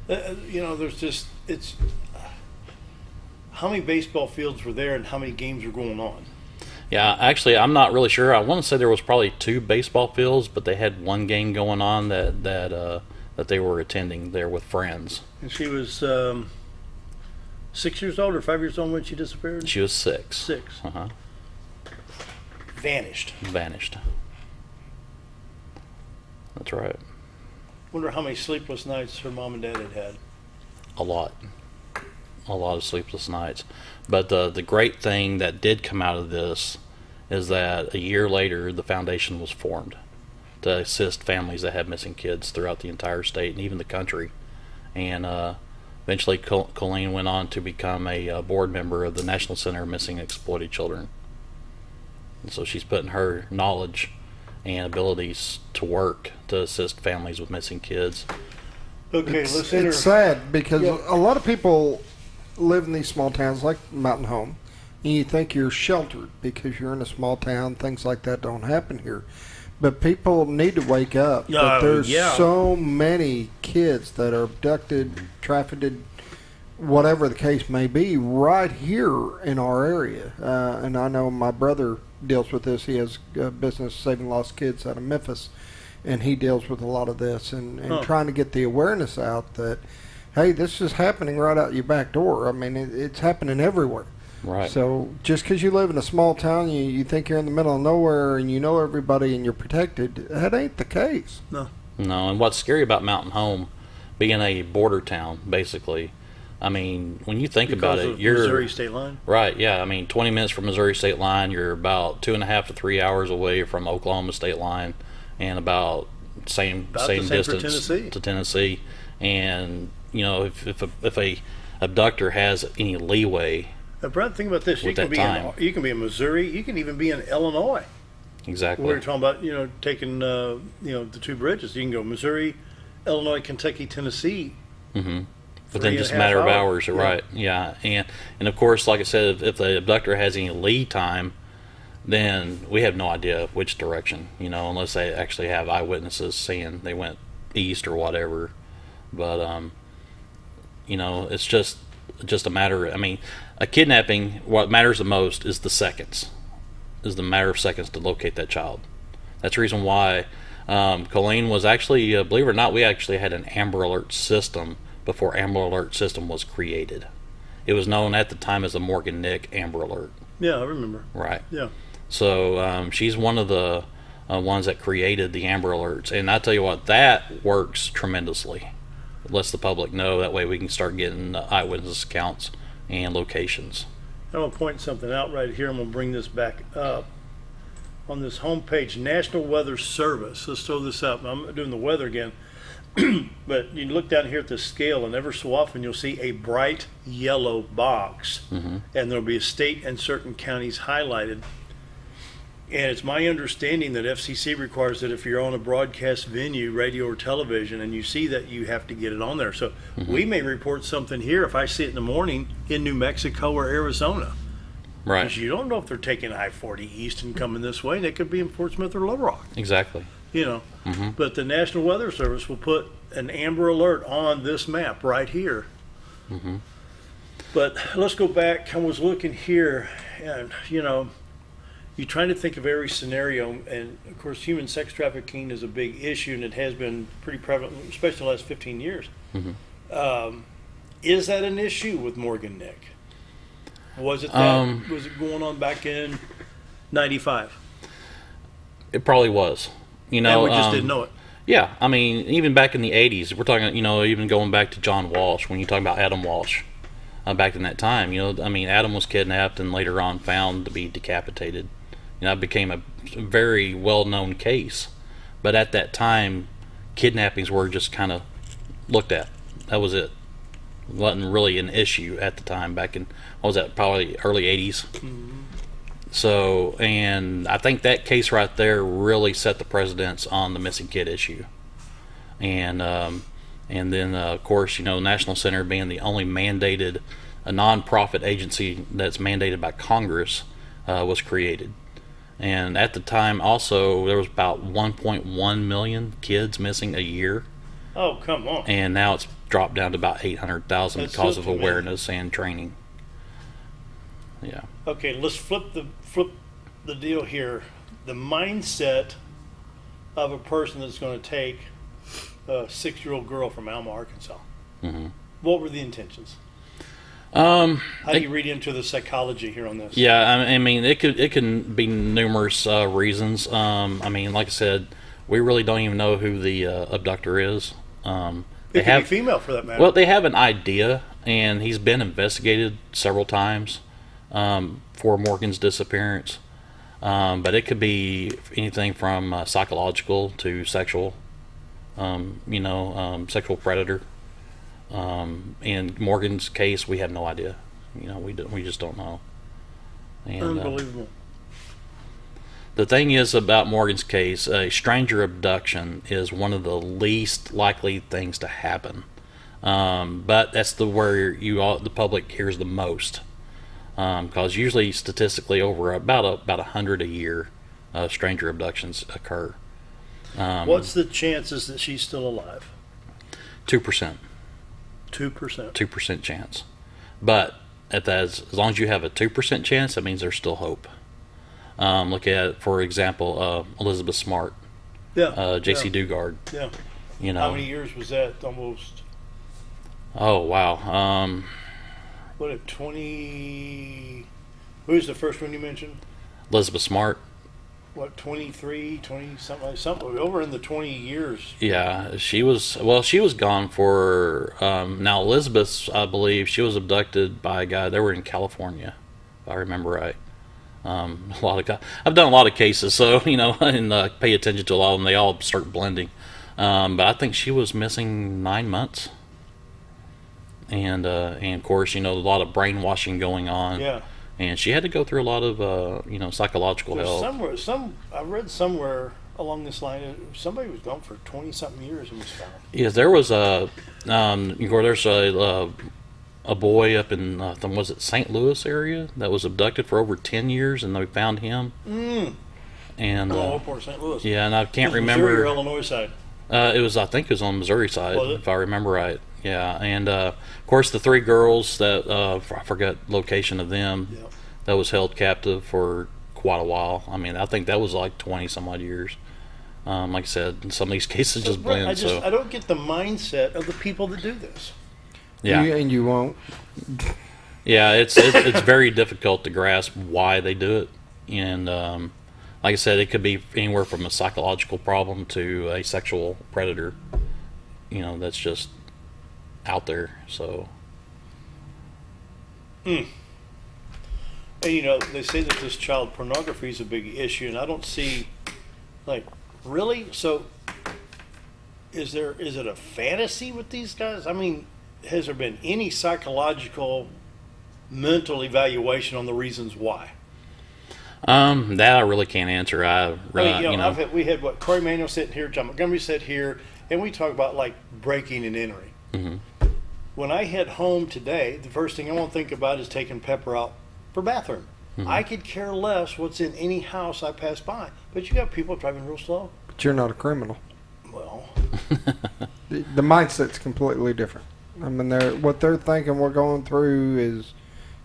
It's how many baseball fields were there and how many games were going on? Yeah, actually, I'm not really sure. I want to say there was probably 2 baseball fields, but they had one game going on that they were attending there with friends. And she was 6 years old or 5 years old when she disappeared? She was 6. 6. Vanished. That's right. Wonder how many sleepless nights her mom and dad had. A lot of sleepless nights. But the great thing that did come out of this is that a year later the foundation was formed to assist families that have missing kids throughout the entire state and even the country. And eventually Colleen went on to become a board member of the National Center of Missing and Exploited Children. So she's putting her knowledge and abilities to work to assist families with missing kids. Okay, it's sad because a lot of people live in these small towns like Mountain Home, and you think you're sheltered because you're in a small town. Things like that don't happen here. But people need to wake up that there's so many kids that are abducted, trafficked, whatever the case may be, right here in our area. And I know my brother deals with this. He has a business saving lost kids out of Memphis, and he deals with a lot of this and trying to get the awareness out that, hey, this is happening right out your back door. I mean, it's happening everywhere. Right. So just because you live in a small town, you think you're in the middle of nowhere and you know everybody and you're protected, that ain't the case. No. No, and what's scary about Mountain Home being a border town, basically, I mean, when you think about it, you're Missouri state line. Right, yeah. I mean, 20 minutes from Missouri state line, you're about 2.5 to 3 hours away from Oklahoma state line, and about same distance to Tennessee. And you know, if a abductor has any leeway. Brent, think about this: you can be in Missouri, you can even be in Illinois. Exactly. We're talking about taking the two bridges. You can go Missouri, Illinois, Kentucky, Tennessee. Mm-hmm. Within just a matter of hours, right? Yeah, and of course, like I said, if the abductor has any lead time, then we have no idea which direction, unless they actually have eyewitnesses saying they went east or whatever. But it's just a matter. I mean, a kidnapping. What matters the most is the seconds. Is the matter of seconds to locate that child. That's the reason why Colleen was actually, believe it or not, we actually had an Amber Alert system before Amber Alert system was created. It was known at the time as the Morgan Nick Amber Alert. Yeah, I remember. Right. Yeah. So she's one of the ones that created the Amber Alerts, and I tell you what, that works tremendously. It lets the public know. That way we can start getting eyewitness accounts and locations. I'm going to point something out right here. I'm going to bring this back up. On this homepage, National Weather Service. Let's throw this up. I'm doing the weather again. But you look down here at the scale, and ever so often you'll see a bright yellow box. Mm-hmm. And there'll be a state and certain counties highlighted. And it's my understanding that FCC requires that if you're on a broadcast venue, radio or television, and you see that, you have to get it on there. So we may report something here if I see it in the morning in New Mexico or Arizona. Right. Because you don't know if they're taking I-40 east and coming this way. They could be in Fort Smith or Little Rock. Exactly. Mm-hmm. But the National Weather Service will put an Amber Alert on this map right here. Mm-hmm. But let's go back. I was looking here, and you're trying to think of every scenario, and of course human sex trafficking is a big issue, and it has been pretty prevalent, especially the last 15 years. Mm-hmm. Is that an issue with Morgan Nick? Was it that? Was it going on back in 95? It probably was. And we just didn't know it. Yeah, I mean, even back in the 80s, we're talking, even going back to John Walsh, when you talk about Adam Walsh, back in that time, Adam was kidnapped and later on found to be decapitated. It became a very well-known case. But at that time, kidnappings were just kind of looked at. That was it. It wasn't really an issue at the time, back in, what was that, probably early 80s. Mm-hmm. So, and I think that case right there really set the precedence on the missing kid issue. And then, of course, National Center being the only mandated, a non-profit agency that's mandated by Congress, was created. And at the time, also, there was about 1.1 million kids missing a year. Oh, come on. And now it's dropped down to about 800,000 because of awareness and training. Yeah. Okay, let's flip the deal here. The mindset of a person that's going to take a 6-year-old girl from Alma, Arkansas. Mm-hmm. What were the intentions? How do you read into the psychology here on this? Yeah, I mean, it can be numerous reasons. Like I said, we really don't even know who the abductor is. It could be female, for that matter. Well, they have an idea, and he's been investigated several times for Morgan's disappearance. But it could be anything from psychological to sexual, sexual predator. In Morgan's case, we have no idea. We just don't know. And, unbelievable. The thing is about Morgan's case, a stranger abduction is one of the least likely things to happen. But that's where the public hears the most. Because usually, statistically, over about 100 a year, stranger abductions occur. What's the chances that she's still alive? 2%. 2%. 2% chance. But as long as you have a 2% chance, that means there's still hope. Look at, for example, Elizabeth Smart. Yeah. J.C. Dugard. Yeah. You know. How many years was that? Almost. Oh, wow. What, at 20... Who's the first one you mentioned? Elizabeth Smart. What, 23, 20, something over in the 20 years. Yeah, she was gone for, now Elizabeth, I believe, she was abducted by a guy, they were in California, if I remember right. I've done a lot of cases, so, you know, and pay attention to a lot of them, they all start blending. But I think she was missing 9 months. And of course, you know, a lot of brainwashing going on. Yeah. And she had to go through a lot of, you know, psychological help. I read somewhere along this line, somebody was gone for 20-something years and was found. Yes, there was there's a boy up in, was it St. Louis area that was abducted for over 10 years, and they found him. And Port St. Louis. Yeah, and I can't remember. Missouri or Illinois side? I think it was on the Missouri side, if I remember right. Yeah, and of course the 3 girls that I forgot location of them. Yep. That was held captive for quite a while. I mean, I think that was like 20 some odd years. Like I said, some of these cases just blend. I don't get the mindset of the people that do this. Yeah, and you won't. Yeah, it's very difficult to grasp why they do it, and like I said, it could be anywhere from a psychological problem to a sexual predator. You know, that's just out there. So. And, you know, they say that this child pornography is a big issue, and I don't see, like, really? So, is it a fantasy with these guys? I mean, has there been any psychological, mental evaluation on the reasons why? That I really can't answer. We had what Corey Manuel sitting here, John Montgomery sat here, and we talk about like breaking and entering. Mm-hmm. When I head home today, the first thing I want to think about is taking Pepper out for bathroom. Mm-hmm. I could care less what's in any house I pass by. But you got people driving real slow. But you're not a criminal. Well, the mindset's completely different. I mean, what they're thinking, we're going through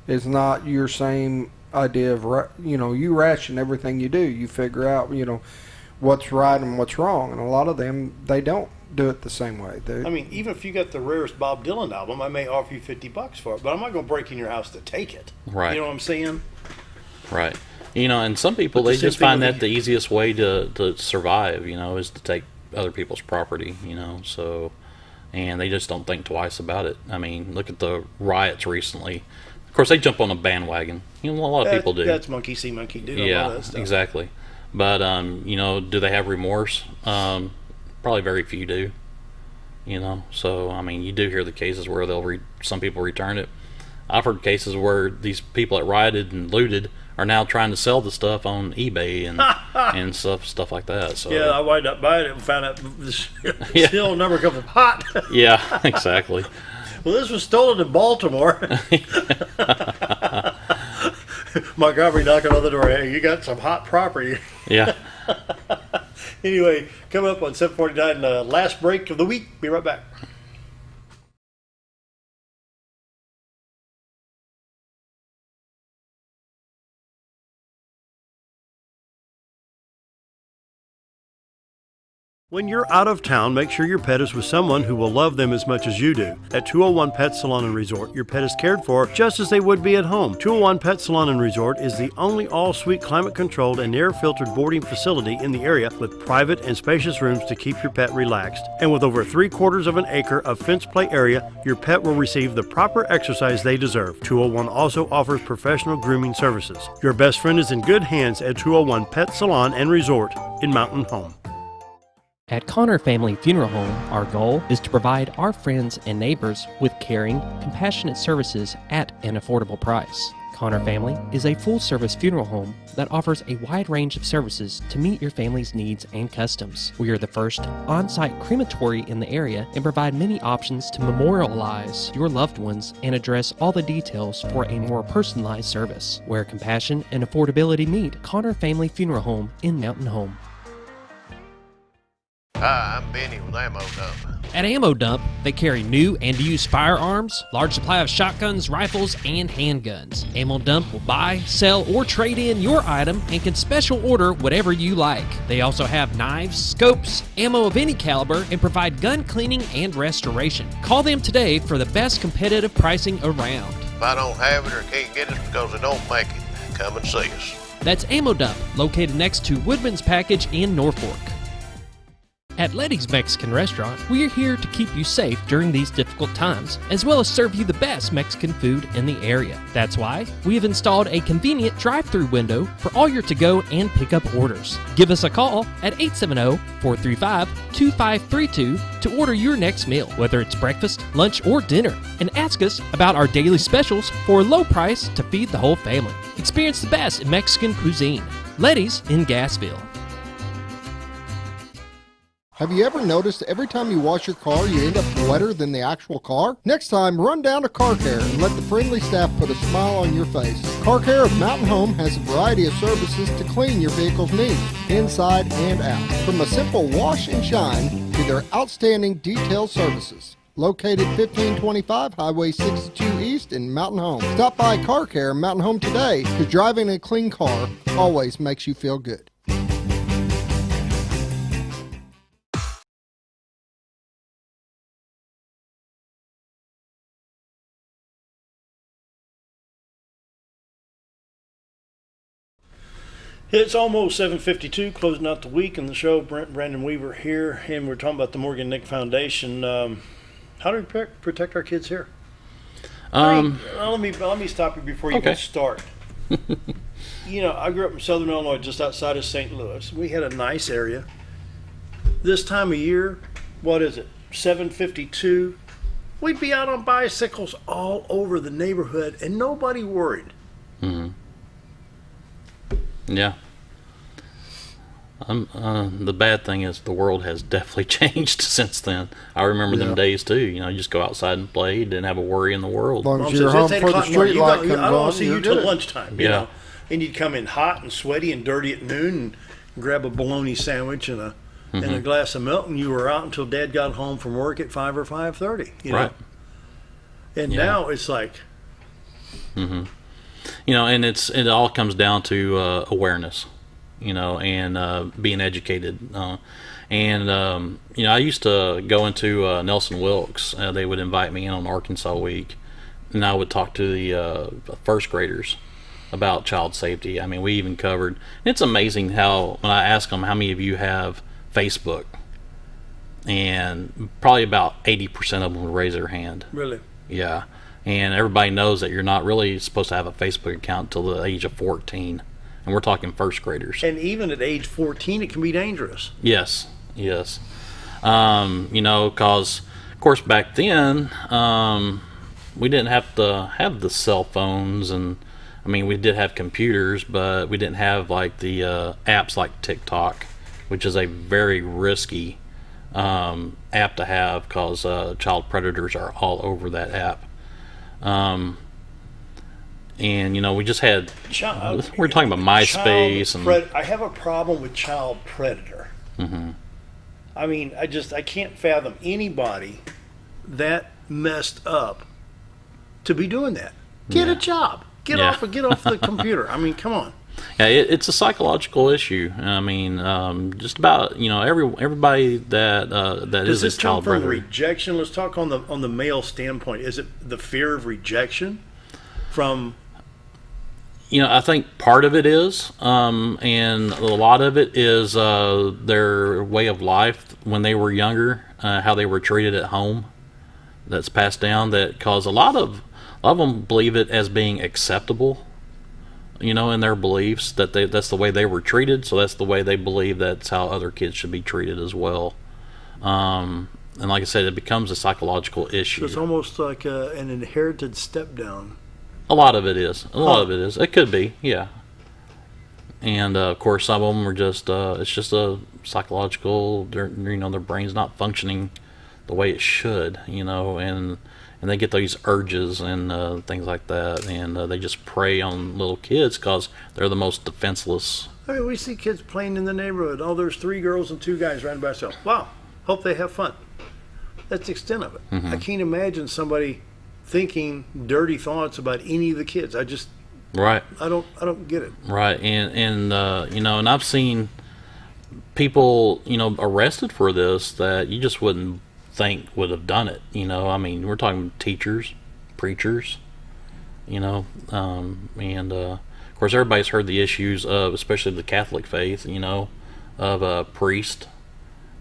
is not your same idea of, you know, you ration everything you do. You figure out, you know, what's right and what's wrong. And a lot of them, they don't do it the same way. I mean, even if you got the rarest Bob Dylan album, I may offer you $50 for it, but I'm not going to break in your house to take it. Right. You know what I'm saying? Right. You know, and some people, they just find that the easiest way to survive, you know, is to take other people's property, you know, so, and they just don't think twice about it. I mean, look at the riots recently. Of course, they jump on a bandwagon. You know, a lot of people do. That's monkey see, monkey do. Yeah, all that stuff. Exactly. But, you know, do they have remorse? Probably very few do. You know, so, I mean, you do hear the cases where some people return it. I've heard cases where these people that rioted and looted are now trying to sell the stuff on eBay and stuff like that. So yeah, I wind up buying it and found out the still number comes up hot. Yeah, exactly. Well, this was stolen in Baltimore. Montgomery knocking on the door. Hey, you got some hot property. Yeah. Anyway, coming up on 7:49, last break of the week. Be right back. When you're out of town, make sure your pet is with someone who will love them as much as you do. At 201 Pet Salon and Resort, your pet is cared for just as they would be at home. 201 Pet Salon and Resort is the only all-suite climate-controlled and air-filtered boarding facility in the area with private and spacious rooms to keep your pet relaxed. And with over 3/4 of an acre of fenced play area, your pet will receive the proper exercise they deserve. 201 also offers professional grooming services. Your best friend is in good hands at 201 Pet Salon and Resort in Mountain Home. At Connor Family Funeral Home, our goal is to provide our friends and neighbors with caring, compassionate services at an affordable price. Connor Family is a full-service funeral home that offers a wide range of services to meet your family's needs and customs. We are the first on-site crematory in the area and provide many options to memorialize your loved ones and address all the details for a more personalized service. Where compassion and affordability meet, Connor Family Funeral Home in Mountain Home. Hi, I'm Benny with Ammo Dump. At Ammo Dump, they carry new and used firearms, large supply of shotguns, rifles, and handguns. Ammo Dump will buy, sell, or trade in your item and can special order whatever you like. They also have knives, scopes, ammo of any caliber, and provide gun cleaning and restoration. Call them today for the best competitive pricing around. If I don't have it or can't get it because they don't make it, come and see us. That's Ammo Dump, located next to Woodman's Package in Norfolk. At Letty's Mexican Restaurant, we are here to keep you safe during these difficult times, as well as serve you the best Mexican food in the area. That's why we have installed a convenient drive-through window for all your to-go and pick-up orders. Give us a call at 870-435-2532 to order your next meal, whether it's breakfast, lunch, or dinner, and ask us about our daily specials for a low price to feed the whole family. Experience the best in Mexican cuisine. Letty's in Gassville. Have you ever noticed every time you wash your car, you end up wetter than the actual car? Next time, run down to Car Care and let the friendly staff put a smile on your face. Car Care of Mountain Home has a variety of services to clean your vehicle's needs, inside and out. From a simple wash and shine to their outstanding detailed services. Located 1525 Highway 62 East in Mountain Home. Stop by Car Care Mountain Home today, because driving a clean car always makes you feel good. It's almost 7:52, closing out the week in the show. Brent, Brandon Weaver here, and we're talking about the Morgan Nick Foundation. How do we protect our kids here? Let me stop you before you go start. You know, I grew up in Southern Illinois, just outside of St. Louis. We had a nice area. This time of year, what is it? 7:52. We'd be out on bicycles all over the neighborhood, and nobody worried. Mm-hmm. Yeah. The bad thing is the world has definitely changed since then. I remember them days too. You know, you just go outside and play. You didn't have a worry in the world. As long as you're home before the street light comes on, I don't want to see you till good. lunchtime. You know? And you'd come in hot and sweaty and dirty at noon and grab a bologna sandwich and a glass of milk, and you were out until Dad got home from work at 5 or 5:30. You know? Right. And now it's like. Mm-hmm. You know, and it all comes down to awareness, you know, and being educated. You know, I used to go into Nelson Wilkes. They would invite me in on Arkansas Week, and I would talk to the first graders about child safety. I mean, we even covered. It's amazing how when I ask them how many of you have Facebook, and probably about 80% of them would raise their hand. Really? Yeah. And everybody knows that you're not really supposed to have a Facebook account until the age of 14. And we're talking first graders. And even at age 14, it can be dangerous. Yes, yes. You know, because, of course, back then, we didn't have to have the cell phones. And, I mean, we did have computers, but we didn't have, like, the apps like TikTok, which is a very risky app to have because child predators are all over that app. And you know, we just had we're talking about MySpace and I have a problem with child predator. Mm-hmm. I mean, I can't fathom anybody that messed up to be doing that. Get a job. Get off the computer. I mean, come on. Yeah, it's a psychological issue. I mean, just about, you know, everybody that Does is a this child come from predator. rejection? Let's talk on the male standpoint. Is it the fear of rejection from? You know, I think part of it is, and a lot of it is their way of life when they were younger, how they were treated at home. That's passed down. That cause a lot of them believe it as being acceptable. You know, in their beliefs that's the way they were treated, so that's the way they believe that's how other kids should be treated as well. And like I said, it becomes a psychological So issue. it's almost like an inherited step down. A lot of it is. A lot of it is. It could be, yeah. And of course, some of them are just it's just a psychological. Their brain's not functioning the way it should, and they get these urges and things like that, and they just prey on little kids because they're the most defenseless. I mean, we see kids playing in the neighborhood. Oh, there's 3 girls and 2 guys riding by themselves. Wow, hope they have fun. That's the extent of it. Mm-hmm. I can't imagine somebody thinking dirty thoughts about any of the kids. Right. I don't get it. Right, and I've seen people, arrested for this that you just wouldn't think would have done it. I mean, we're talking teachers, preachers, and of course everybody's heard the issues of, especially the Catholic faith, of a priest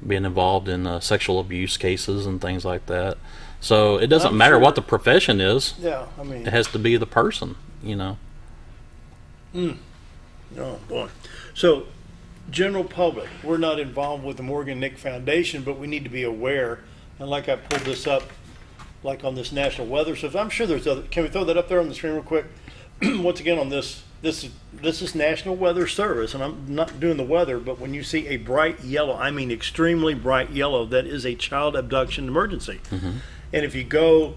being involved in sexual abuse cases and things like that. So it doesn't matter what the profession is. Yeah, I mean, it has to be the person, Oh boy. So, general public, we're not involved with the Morgan Nick Foundation, but we need to be aware. And like I pulled this up, like on this national weather. So I'm sure there's other. Can we throw that up there on the screen real quick? Once again, on this is National Weather Service, and I'm not doing the weather, but when you see a bright yellow, I mean extremely bright yellow, that is a child abduction emergency. Mm-hmm. And if you go,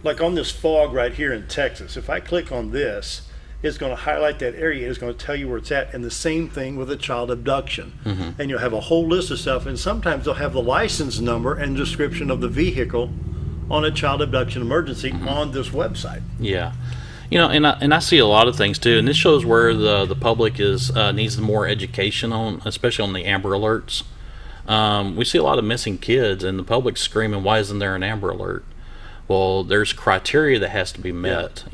like on this fog right here in Texas, if I click on this, it's going to highlight that area. It's going to tell you where it's at. And the same thing with a child abduction. Mm-hmm. And you'll have a whole list of stuff. And sometimes they'll have the license number and description of the vehicle on a child abduction emergency on this website. Yeah. And I see a lot of things too, and this shows where the public is needs more education on, especially on the Amber Alerts. We see a lot of missing kids, and the public's screaming, "Why isn't there an Amber Alert?" Well, there's criteria that has to be met,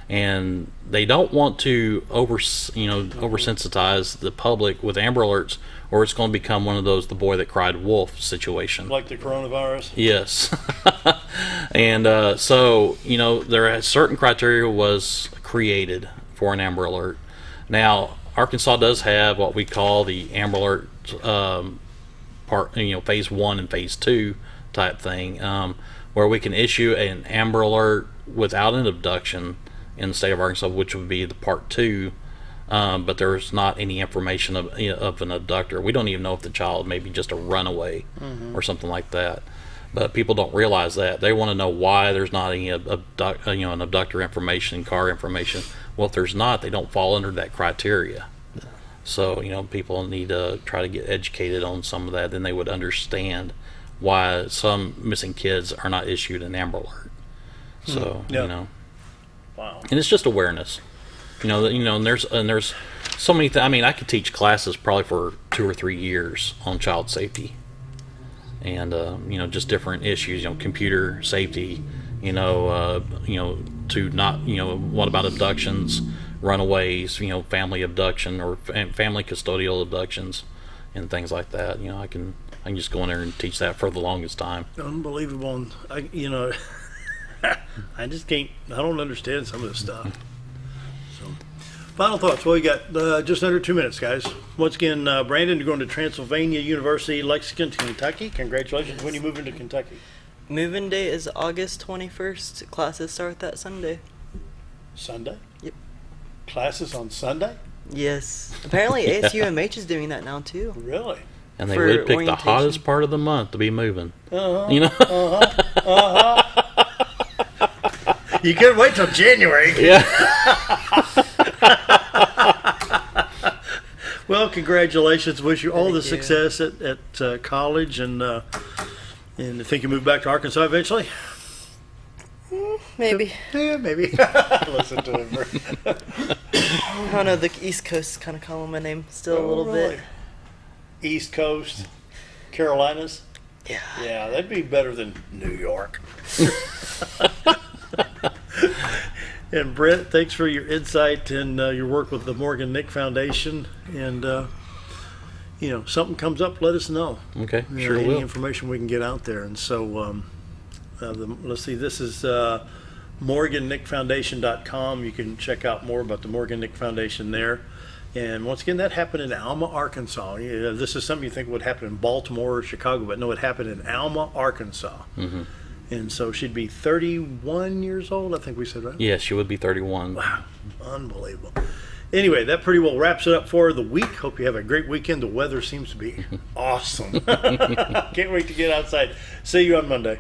and they don't want to oversensitize the public with Amber Alerts, or it's going to become one of those "the boy that cried wolf" situation. Like the coronavirus? Yes. And so, there are certain criteria was created for an Amber Alert. Now, Arkansas does have what we call the Amber Alert part, phase 1 and phase 2 type thing, where we can issue an Amber Alert without an abduction in the state of Arkansas, which would be the part 2. But there's not any information of an abductor. We don't even know if the child may be just a runaway or something like that. But people don't realize that. They want to know why there's not any an abductor information, car information. Well, if there's not, they don't fall under that criteria. So, people need to try to get educated on some of that. Then they would understand why some missing kids are not issued an Amber Alert. So, Wow. And it's just awareness. And there's so many things. I mean, I could teach classes probably for 2 or 3 years on child safety, and just different issues. Computer safety. To not. What about abductions, runaways? Family abduction or family custodial abductions, and things like that. I can just go in there and teach that for the longest time. Unbelievable. I just can't. I don't understand some of this stuff. Final thoughts. Well, we got just under 2 minutes, guys. Once again, Brandon, you're going to Transylvania University, Lexington, Kentucky. Congratulations. When you move into Kentucky? Moving day is August 21st. Classes start that Sunday. Sunday? Yep. Classes on Sunday? Yes. Apparently ASUMH is doing that now, too. Really? And they would pick the hottest part of the month to be moving. You couldn't wait till January. Yeah. Well, congratulations. Wish you all the success at college, and I think you move back to Arkansas eventually. Maybe. Yeah, maybe. Listen to him. I don't know. The East Coast is kind of calling my name still a little bit. East Coast, Carolinas. Yeah. Yeah, that'd be better than New York. And Brent, thanks for your insight and your work with the Morgan Nick Foundation. And something comes up, let us know. Okay, sure any will. information we can get out there. And so, let's see. This is MorganNickFoundation.com. You can check out more about the Morgan Nick Foundation there. And once again, that happened in Alma, Arkansas. This is something you think would happen in Baltimore or Chicago, but no, it happened in Alma, Arkansas. Mm-hmm. And so she'd be 31 years old, I think we said, right? Yeah, she would be 31. Wow, unbelievable. Anyway, that pretty well wraps it up for the week. Hope you have a great weekend. The weather seems to be awesome. Can't wait to get outside. See you on Monday.